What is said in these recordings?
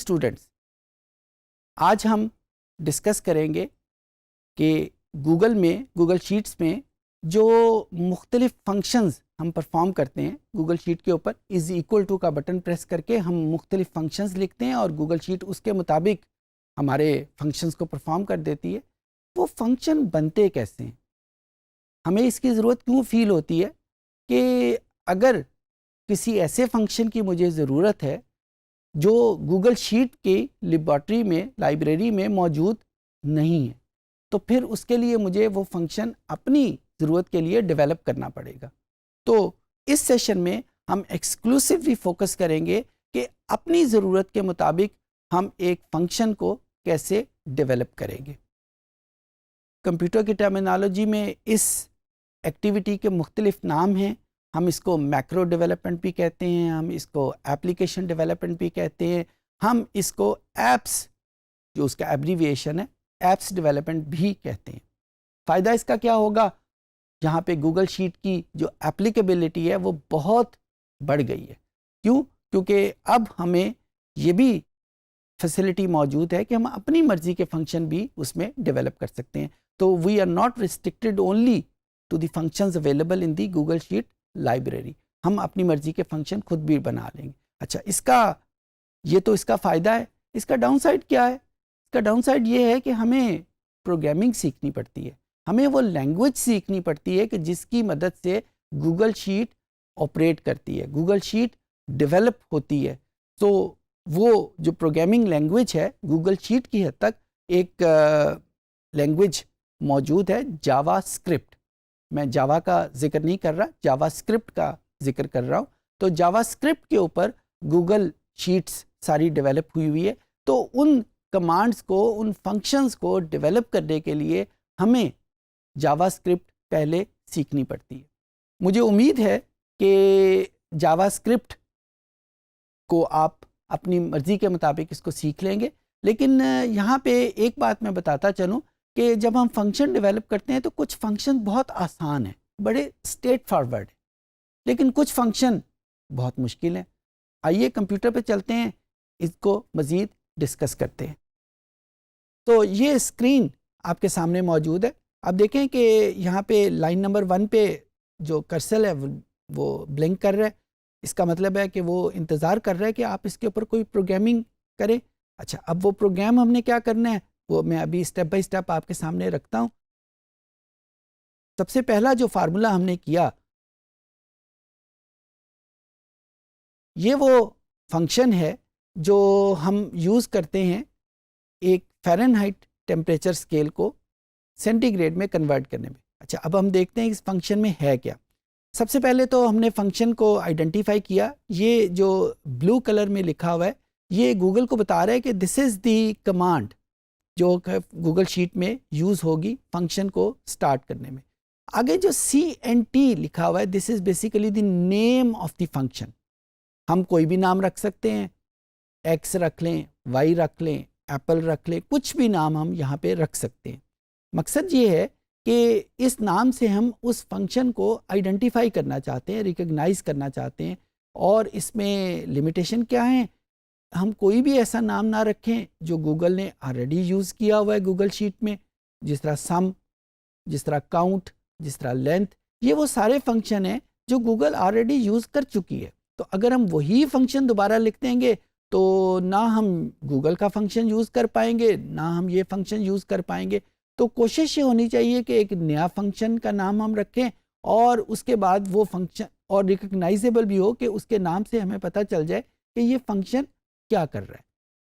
Students, आज हम discuss करेंगे कि गूगल शीट्स में जो मुख्तलिफ फंक्शंस हम परफॉर्म करते हैं, गूगल शीट के ऊपर इज़ इक्वल टू का बटन प्रेस करके हम मुख्तलिफ फंक्शंस लिखते हैं और गूगल शीट उसके मुताबिक हमारे फंक्शंस को परफॉर्म कर देती है। वो फंक्शन बनते कैसे हैं, हमें इसकी ज़रूरत क्यों फ़ील होती है कि अगर किसी ऐसे फंक्शन की मुझे ज़रूरत है जो गूगल शीट की लेबॉर्ट्री में, लाइब्रेरी में मौजूद नहीं है, तो फिर उसके लिए मुझे वो फंक्शन अपनी ज़रूरत के लिए डेवलप करना पड़ेगा। तो इस सेशन में हम एक्सक्लूसिवली फोकस करेंगे कि अपनी ज़रूरत के मुताबिक हम एक फंक्शन को कैसे डेवलप करेंगे। कंप्यूटर की टर्मिनोलॉजी में इस एक्टिविटी के मुख्तलिफ नाम हैं। हम इसको मैक्रो डेवलपमेंट भी कहते हैं, हम इसको एप्लीकेशन डेवलपमेंट भी कहते हैं, हम इसको एप्स, जो उसका एब्रीविएशन है, एप्स डेवलपमेंट भी कहते हैं। फ़ायदा इसका क्या होगा, यहाँ पे गूगल शीट की जो एप्लीकेबिलिटी है वो बहुत बढ़ गई है। क्यों? क्योंकि अब हमें ये भी फैसिलिटी मौजूद है कि हम अपनी मर्ज़ी के फंक्शन भी उसमें डेवलप कर सकते हैं। तो we are not restricted only to the functions available in the Google Sheet library. हम अपनी मर्ज़ी के फंक्शन खुद भी बना लेंगे। अच्छा, ये तो इसका फ़ायदा है। इसका डाउन साइड क्या है? इसका डाउन साइड ये है कि हमें प्रोग्रामिंग सीखनी पड़ती है, हमें वो लैंग्वेज सीखनी पड़ती है कि जिसकी मदद से गूगल शीट ऑपरेट करती है, गूगल शीट डेवलप होती है। तो वो जो प्रोग्रामिंग लैंग्वेज है, गूगल शीट की हद तक एक लैंग्वेज मौजूद है, जावा स्क्रिप्ट। मैं जावा का जिक्र नहीं कर रहा, जावा स्क्रिप्ट का जिक्र कर रहा हूँ। तो जावा स्क्रिप्ट के ऊपर गूगल शीट्स सारी डेवलप हुई है। तो उन कमांड्स को, उन फंक्शंस को डेवलप करने के लिए हमें जावा स्क्रिप्ट पहले सीखनी पड़ती है। मुझे उम्मीद है कि जावा स्क्रिप्ट को आप अपनी मर्ज़ी के मुताबिक इसको सीख लेंगे। लेकिन यहाँ पे एक बात मैं बताता चलूँ कि जब हम फंक्शन डेवलप करते हैं तो कुछ फंक्शन बहुत आसान हैं, बड़े स्ट्रेट फॉरवर्ड हैं, लेकिन कुछ फंक्शन बहुत मुश्किल हैं। आइए कंप्यूटर पे चलते हैं, इसको मज़ीद डिस्कस करते हैं। तो ये स्क्रीन आपके सामने मौजूद है। आप देखें कि यहाँ पे लाइन नंबर 1 पे जो कर्सर है वो ब्लिंक कर रहा है। इसका मतलब है कि वो इंतज़ार कर रहा है कि आप इसके ऊपर कोई प्रोग्रामिंग करें। अच्छा, अब वो प्रोग्राम हमने क्या करना है वो मैं अभी स्टेप बाय स्टेप आपके सामने रखता हूँ। सबसे पहला जो फार्मूला हमने किया, ये वो फंक्शन है जो हम यूज़ करते हैं एक फ़ारेनहाइट टेम्परेचर स्केल को सेंटीग्रेड में कन्वर्ट करने में। अच्छा, अब हम देखते हैं इस फंक्शन में है क्या। सबसे पहले तो हमने फंक्शन को आइडेंटिफाई किया। ये जो ब्लू कलर में लिखा हुआ है, ये गूगल को बता रहा है कि दिस इज़ दी कमांड जो गूगल शीट में यूज़ होगी फंक्शन को स्टार्ट करने में। आगे जो CNT लिखा हुआ है, this is basically the name of the function. हम कोई भी नाम रख सकते हैं, X रख लें, Y रख लें, एप्पल रख लें, कुछ भी नाम हम यहाँ पे रख सकते हैं। मकसद ये है कि इस नाम से हम उस फंक्शन को आइडेंटिफाई करना चाहते हैं, रिकग्नाइज करना चाहते हैं। और इसमें लिमिटेशन क्या है, हम कोई भी ऐसा नाम ना रखें जो गूगल ने ऑलरेडी यूज़ किया हुआ है गूगल शीट में, जिस तरह सम, जिस तरह काउंट, जिस तरह लेंथ। ये वो सारे फंक्शन हैं जो गूगल ऑलरेडी यूज़ कर चुकी है। तो अगर हम वही फंक्शन दोबारा लिख देंगे तो ना हम गूगल का फंक्शन यूज़ कर पाएंगे, ना हम ये फंक्शन यूज़ कर पाएंगे। तो कोशिश ये होनी चाहिए कि एक नया फंक्शन का नाम हम रखें और उसके बाद वो फंक्शन और रिकग्नाइजेबल भी हो कि उसके नाम से हमें पता चल जाए कि ये फंक्शन क्या कर रहा है।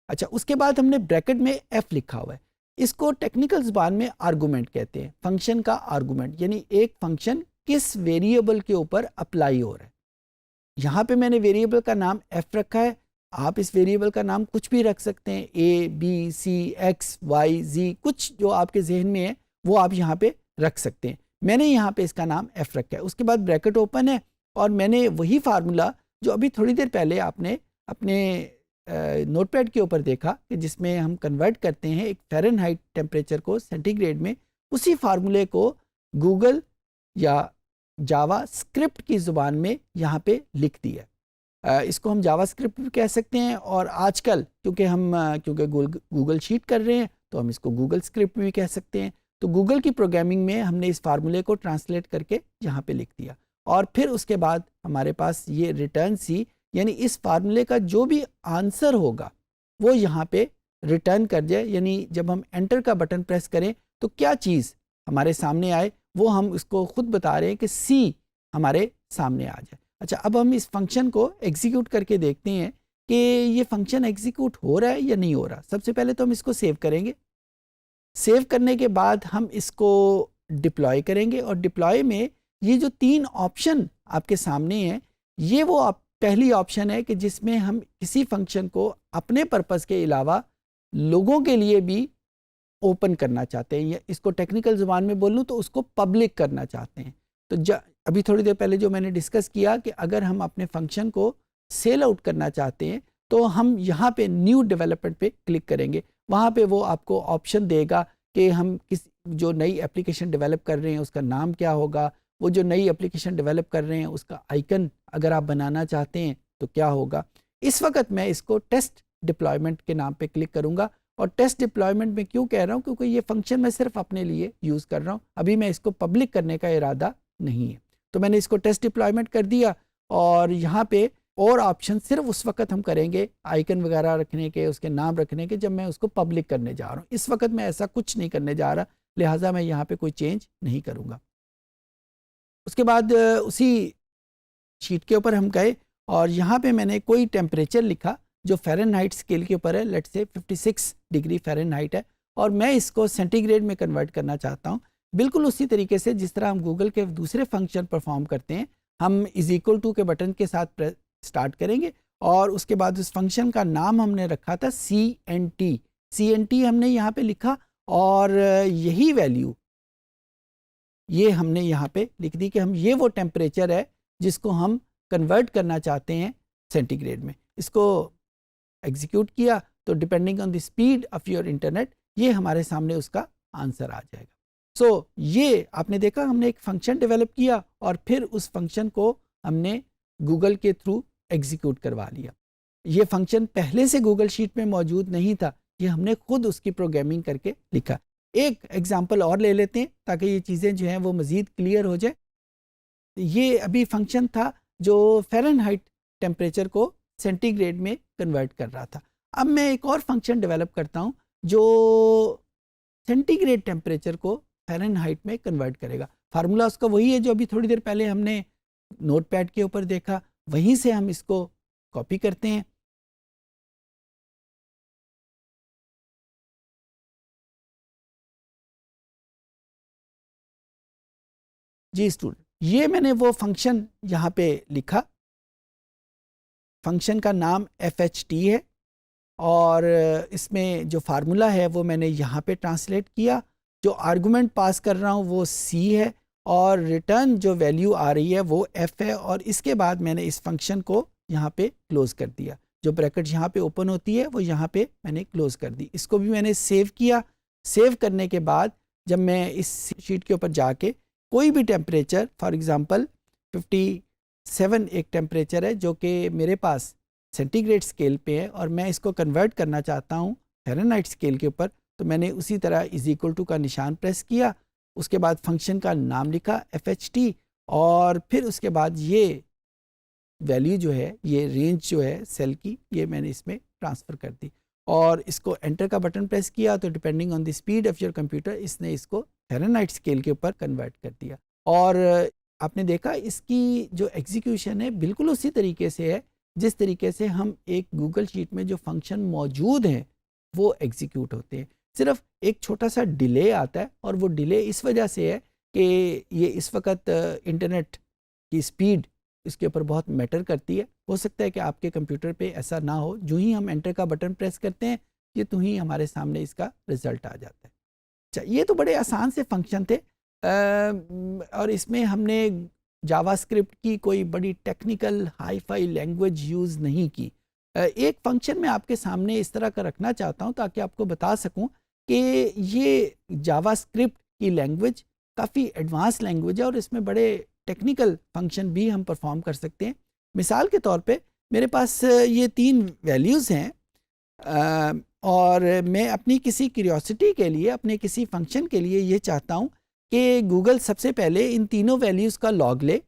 अच्छा, उसके बाद हमने ब्रैकेट में F लिखा हुआ है। इसको टेक्निकल ज़बान में आर्गूमेंट कहते हैं, फंक्शन का आर्गूमेंट, यानी एक फंक्शन किस वेरिएबल के ऊपर अप्लाई हो रहा है। यहाँ पे मैंने वेरिएबल का नाम F रखा है। आप इस वेरिएबल का नाम कुछ भी रख सकते हैं, A, B, C, X, Y, Z, कुछ जो आपके जहन में है वो आप यहाँ पे रख सकते हैं। मैंने यहाँ पे इसका नाम F रखा है। उसके बाद ब्रैकेट ओपन है और मैंने वही फार्मूला जो अभी थोड़ी देर पहले आपने अपने नोटपैड के ऊपर देखा कि जिसमें हम कन्वर्ट करते हैं एक फ़ारेनहाइट टेम्परेचर को सेंटीग्रेड में, उसी फार्मूले को गूगल या जावा स्क्रिप्ट की ज़ुबान में यहाँ पे लिख दिया। इसको हम जावास्क्रिप्ट भी कह सकते हैं, और आजकल क्योंकि गूगल शीट कर रहे हैं तो हम इसको गूगल स्क्रिप्ट भी कह सकते हैं। तो गूगल की प्रोग्रामिंग में हमने इस फार्मूले को ट्रांसलेट करके यहाँ पे लिख दिया, और फिर उसके बाद हमारे पास ये रिटर्न सी, यानी इस फार्मूले का जो भी आंसर होगा वो यहाँ पे रिटर्न कर जाए, यानी जब हम एंटर का बटन प्रेस करें तो क्या चीज़ हमारे सामने आए वो हम इसको खुद बता रहे हैं कि सी हमारे सामने आ जाए। अच्छा, अब हम इस फंक्शन को एग्जीक्यूट करके देखते हैं कि ये फंक्शन एग्जीक्यूट हो रहा है या नहीं हो रहा। सबसे पहले तो हम इसको सेव करेंगे। सेव करने के बाद हम इसको डिप्लॉय करेंगे, और डिप्लॉय में ये जो 3 ऑप्शन आपके सामने हैं, ये वो पहली ऑप्शन है कि जिसमें हम किसी फंक्शन को अपने पर्पस के अलावा लोगों के लिए भी ओपन करना चाहते हैं, या इसको टेक्निकल ज़ुबान में बोलूँ तो उसको पब्लिक करना चाहते हैं। तो अभी थोड़ी देर पहले जो मैंने डिस्कस किया कि अगर हम अपने फंक्शन को सेल आउट करना चाहते हैं तो हम यहाँ पे न्यू डेवलपमेंट पे क्लिक करेंगे। वहाँ पे वो आपको ऑप्शन देगा कि हम जो नई एप्लीकेशन डेवलप कर रहे हैं उसका नाम क्या होगा, वो जो नई एप्लीकेशन डेवलप कर रहे हैं उसका आइकन अगर आप बनाना चाहते हैं तो क्या होगा। इस वक्त मैं इसको टेस्ट डिप्लॉयमेंट के नाम पे क्लिक करूँगा, और टेस्ट डिप्लॉयमेंट में क्यों कह रहा हूँ, क्योंकि ये फंक्शन मैं सिर्फ अपने लिए यूज़ कर रहा हूँ, अभी मैं इसको पब्लिक करने का इरादा नहीं है। तो मैंने इसको टेस्ट डिप्लॉयमेंट कर दिया, और यहाँ पे और ऑप्शन सिर्फ उस वक्त हम करेंगे आइकन वगैरह रखने के, उसके नाम रखने के, जब मैं उसको पब्लिक करने जा रहा हूँ। इस वक्त मैं ऐसा कुछ नहीं करने जा रहा, लिहाजा मैं यहाँ पे कोई चेंज नहीं करूँगा। उसके बाद उसी शीट के ऊपर हम गए, और यहाँ पे मैंने कोई टेम्परेचर लिखा जो फ़ारेनहाइट स्केल के ऊपर है, लेट्स से 56 डिग्री फ़ारेनहाइट है, और मैं इसको सेंटीग्रेड में कन्वर्ट करना चाहता हूँ। बिल्कुल उसी तरीके से जिस तरह हम गूगल के दूसरे फंक्शन परफॉर्म करते हैं, हम =टू के बटन के साथ स्टार्ट करेंगे, और उसके बाद उस फंक्शन का नाम हमने रखा था CNT हमने यहाँ पे लिखा, और यही वैल्यू ये हमने यहाँ पे लिख दी कि हम ये वो टेम्परेचर है जिसको हम कन्वर्ट करना चाहते हैं सेंटीग्रेड में। इसको एग्जीक्यूट किया तो depending on the speed of your internet ये हमारे सामने उसका आंसर आ जाएगा। सो ये आपने देखा, हमने एक फंक्शन डेवलप किया और फिर उस फंक्शन को हमने गूगल के थ्रू एग्जीक्यूट करवा लिया। ये फंक्शन पहले से गूगल शीट में मौजूद नहीं था, ये हमने खुद उसकी प्रोग्रामिंग करके लिखा। एक एग्जांपल और ले लेते हैं ताकि ये चीज़ें जो हैं वो मज़ीद क्लियर हो जाए। ये अभी फंक्शन था जो फ़ारेनहाइट टेम्परेचर को सेंटीग्रेड में कन्वर्ट कर रहा था। अब मैं एक और फंक्शन डेवलप करता हूँ जो सेंटीग्रेड टेम्परेचर को फ़ारेनहाइट में कन्वर्ट करेगा। फार्मूला उसका वही है जो अभी थोड़ी देर पहले हमने नोटपैड के ऊपर देखा, वहीं से हम इसको कॉपी करते हैं। जी स्टूडेंट, ये मैंने वो फंक्शन यहाँ पे लिखा, फंक्शन का नाम FHT है, और इसमें जो फार्मूला है वो मैंने यहाँ पे ट्रांसलेट किया। जो आर्गुमेंट पास कर रहा हूँ वो C है, और रिटर्न जो वैल्यू आ रही है वो F है, और इसके बाद मैंने इस फंक्शन को यहाँ पे क्लोज़ कर दिया। जो ब्रैकेट यहाँ पे ओपन होती है वो यहाँ पे मैंने क्लोज़ कर दी। इसको भी मैंने सेव किया। सेव करने के बाद जब मैं इस शीट के ऊपर जाके कोई भी टेम्परेचर, फॉर एग्ज़ाम्पल 57 एक टेम्परेचर है जो कि मेरे पास सेंटीग्रेड स्केल पे है, और मैं इसको कन्वर्ट करना चाहता हूँ फ़ारेनहाइट स्केल के ऊपर, तो मैंने उसी तरह =टू का निशान प्रेस किया। उसके बाद फंक्शन का नाम लिखा FHT, और फिर उसके बाद ये वैल्यू जो है, ये रेंज जो है सेल की, ये मैंने इसमें ट्रांसफ़र कर दी, और इसको एंटर का बटन प्रेस किया तो depending on the speed of your computer इसने इसको फ़ारेनहाइट स्केल के ऊपर कन्वर्ट कर दिया। और आपने देखा इसकी जो एग्जीक्यूशन है बिल्कुल उसी तरीके से है जिस तरीके से हम एक गूगल शीट में जो फंक्शन मौजूद हैं वो एग्जीक्यूट होते हैं। सिर्फ एक छोटा सा डिले आता है, और वो डिले इस वजह से है कि ये इस वक्त इंटरनेट की स्पीड इसके ऊपर बहुत मैटर करती है। हो सकता है कि आपके कंप्यूटर पे ऐसा ना हो, जो ही हम एंटर का बटन प्रेस करते हैं ये तो ही हमारे सामने इसका रिज़ल्ट आ जाता है। अच्छा, ये तो बड़े आसान से फंक्शन थे, और इसमें हमने जावास्क्रिप्ट की कोई बड़ी technical hi fi language use नहीं की। एक फंक्शन मैं आपके सामने इस तरह का रखना चाहता हूँ ताकि आपको बता सकूँ कि ये जावास्क्रिप्ट की लैंग्वेज काफ़ी एडवांस लैंग्वेज है, और इसमें बड़े टेक्निकल फंक्शन भी हम परफॉर्म कर सकते हैं। मिसाल के तौर पे मेरे पास ये 3 वैल्यूज़ हैं और मैं अपनी किसी क्यूरियोसिटी के लिए, अपने किसी फंक्शन के लिए ये चाहता हूँ कि गूगल सबसे पहले इन तीनों वैल्यूज़ का लॉग ले,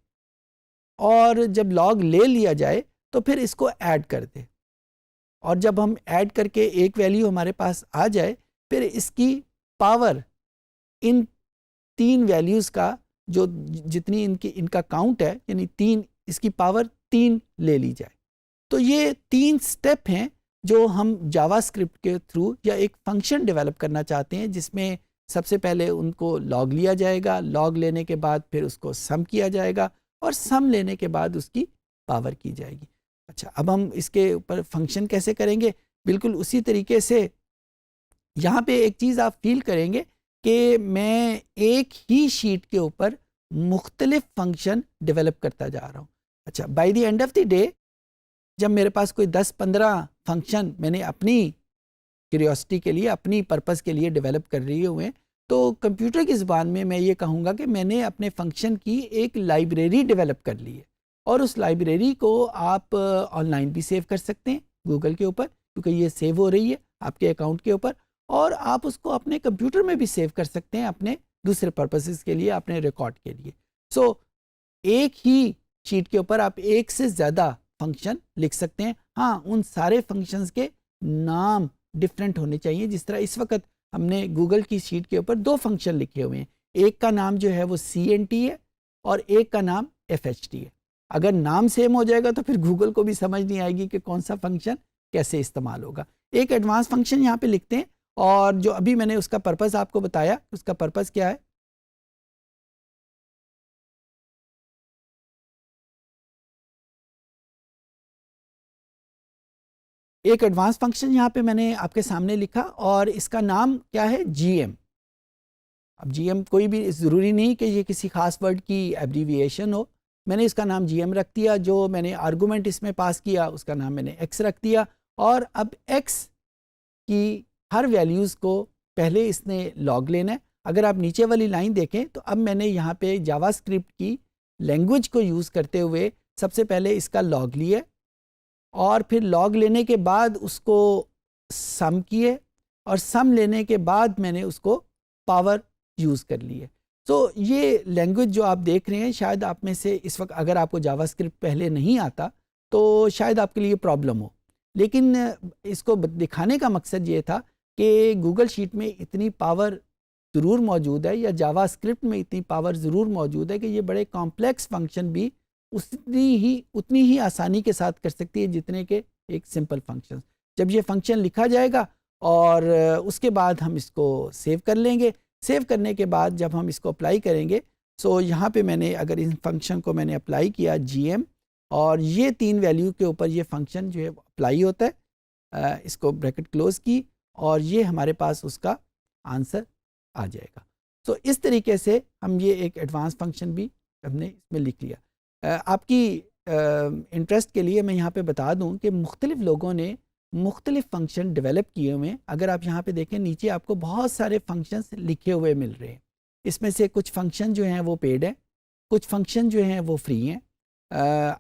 और जब लॉग ले लिया जाए तो फिर इसको ऐड कर दे, और जब हम ऐड करके एक वैल्यू हमारे पास आ जाए, फिर इसकी पावर इन 3 वैल्यूज़ का जो जितनी इनका काउंट है, यानी 3, इसकी पावर 3 ले ली जाए। तो ये 3 स्टेप हैं जो हम जावास्क्रिप्ट के थ्रू या एक फंक्शन डेवलप करना चाहते हैं, जिसमें सबसे पहले उनको लॉग लिया जाएगा, लॉग लेने के बाद फिर उसको सम किया जाएगा, और सम लेने के बाद उसकी पावर की जाएगी। अच्छा, अब हम इसके ऊपर फंक्शन कैसे करेंगे? बिल्कुल उसी तरीके से यहाँ पे एक चीज़ आप फील करेंगे कि मैं एक ही शीट के ऊपर मुख्तलिफ फंक्शन डेवलप करता जा रहा हूँ। अच्छा, by the end of the day जब मेरे पास कोई 10-15 फंक्शन मैंने अपनी क्यूरियोसिटी के लिए, अपनी पर्पस के लिए डेवलप कर रहे हुए हैं, तो कंप्यूटर की ज़बान में मैं ये कहूँगा कि मैंने अपने फंक्शन की एक लाइब्रेरी डेवलप कर ली है, और उस लाइब्रेरी को आप ऑनलाइन भी सेव कर सकते हैं गूगल के ऊपर, क्योंकि ये सेव हो रही है आपके अकाउंट के ऊपर, और आप उसको अपने कंप्यूटर में भी सेव कर सकते हैं अपने दूसरे पर्पसेस के लिए, अपने रिकॉर्ड के लिए। सो एक ही शीट के ऊपर आप एक से ज़्यादा फंक्शन लिख सकते हैं। हाँ, उन सारे फंक्शंस के नाम डिफरेंट होने चाहिए। जिस तरह इस वक्त हमने गूगल की शीट के ऊपर 2 फंक्शन लिखे हुए हैं, एक का नाम जो है वो CNT है और एक का नाम FHT है। अगर नाम सेम हो जाएगा तो फिर गूगल को भी समझ नहीं आएगी कि कौन सा फंक्शन कैसे इस्तेमाल होगा। एक एडवांस फंक्शन यहाँ पे लिखते हैं, और जो अभी मैंने उसका पर्पस आपको बताया, उसका पर्पस क्या है? एक एडवांस फंक्शन यहाँ पे मैंने आपके सामने लिखा, और इसका नाम क्या है? GM। अब GM कोई भी ज़रूरी नहीं कि ये किसी खास वर्ड की एब्रीविएशन हो। मैंने इसका नाम GM रख दिया। जो मैंने आर्गूमेंट इसमें पास किया उसका नाम मैंने X रख दिया, और अब X की हर वैल्यूज़ को पहले इसने लॉग लेना है। अगर आप नीचे वाली लाइन देखें तो अब मैंने यहाँ पे जावास्क्रिप्ट की लैंग्वेज को यूज़ करते हुए सबसे पहले इसका लॉग लिया, और फिर लॉग लेने के बाद उसको सम किए, और सम लेने के बाद मैंने उसको पावर यूज़ कर ली है। तो ये लैंग्वेज जो आप देख रहे हैं, शायद आप में से इस वक्त अगर आपको जावास्क्रिप्ट पहले नहीं आता तो शायद आपके लिए प्रॉब्लम हो, लेकिन इसको दिखाने का मकसद ये था कि गूगल शीट में इतनी पावर ज़रूर मौजूद है, या जावास्क्रिप्ट में इतनी पावर ज़रूर मौजूद है कि ये बड़े कॉम्प्लेक्स फंक्शन भी उतनी ही आसानी के साथ कर सकती है जितने के एक सिंपल फंक्शन। जब ये फंक्शन लिखा जाएगा और उसके बाद हम इसको सेव कर लेंगे। सेव करने के बाद जब हम इसको अप्लाई करेंगे, सो यहाँ पे मैंने अगर इन फंक्शन को मैंने अप्लाई किया GM, और ये 3 वैल्यू के ऊपर ये फंक्शन जो है अप्लाई होता है, इसको ब्रैकेट क्लोज की, और ये हमारे पास उसका आंसर आ जाएगा। सो इस तरीके से हम ये एक एडवांस फंक्शन भी हमने इसमें लिख लिया। आपकी इंटरेस्ट के लिए मैं यहाँ पे बता दूँ कि मुख्तलिफ़ लोगों ने मुख्तलिफ़ फंक्शन डेवलप किए हुए हैं। अगर आप यहाँ पे देखें नीचे आपको बहुत सारे फंक्शंस लिखे हुए मिल रहे हैं। इसमें से कुछ फंक्शन जो हैं वो पेड हैं, कुछ फंक्शन जो हैं वो फ्री हैं।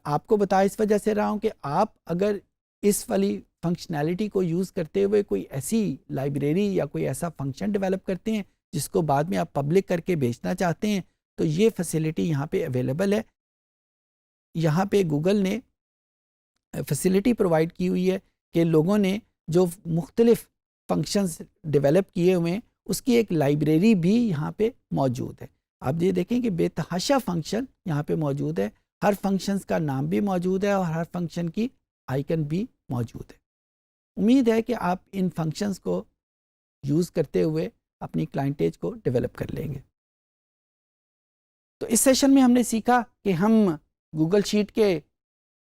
आपको बता इस वजह से रहा हूँ कि आप अगर इस वाली फंक्शनैलिटी को यूज़ करते हुए कोई ऐसी लाइब्रेरी या कोई ऐसा फंक्शन डेवलप करते हैं जिसको बाद में आप पब्लिक करके बेचना चाहते हैं, तो ये फैसिलिटी यहाँ पे अवेलेबल है। यहाँ पे गूगल ने फैसिलिटी प्रोवाइड की हुई है कि लोगों ने जो मुख्तलिफ़ फंक्शंस डेवलप किए हुए हैं उसकी एक लाइब्रेरी भी यहाँ पे मौजूद है। आप ये देखें कि बेतहाशा फंक्शन यहाँ पे मौजूद है, हर फंक्शंस का नाम भी मौजूद है और हर फंक्शन की आइकन भी मौजूद है। उम्मीद है कि आप इन फंक्शंस को यूज़ करते हुए अपनी क्लाइंटेज को डेवलप कर लेंगे। तो इस सेशन में हमने सीखा कि हम गूगल शीट के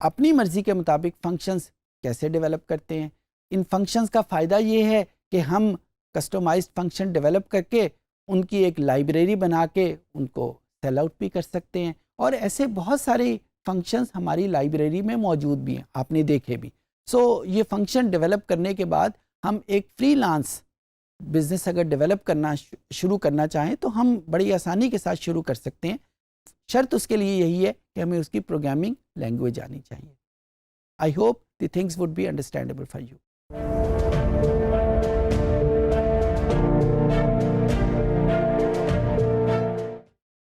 अपनी मर्ज़ी के मुताबिक फंक्शंस कैसे डेवलप करते हैं। इन फंक्शंस का फ़ायदा ये है कि हम कस्टमाइज्ड फंक्शन डेवलप करके उनकी एक लाइब्रेरी बना के उनको सेल आउट भी कर सकते हैं, और ऐसे बहुत सारे फंक्शंस हमारी लाइब्रेरी में मौजूद भी हैं, आपने देखे भी। सो ये फंक्शन डेवलप करने के बाद हम एक फ्रीलांस बिज़नेस अगर डेवलप करना शुरू करना चाहें तो हम बड़ी आसानी के साथ शुरू कर सकते हैं। शर्त उसके लिए यही है कि हमें उसकी प्रोग्रामिंग लैंग्वेज आनी चाहिए। I hope the things would be understandable for you.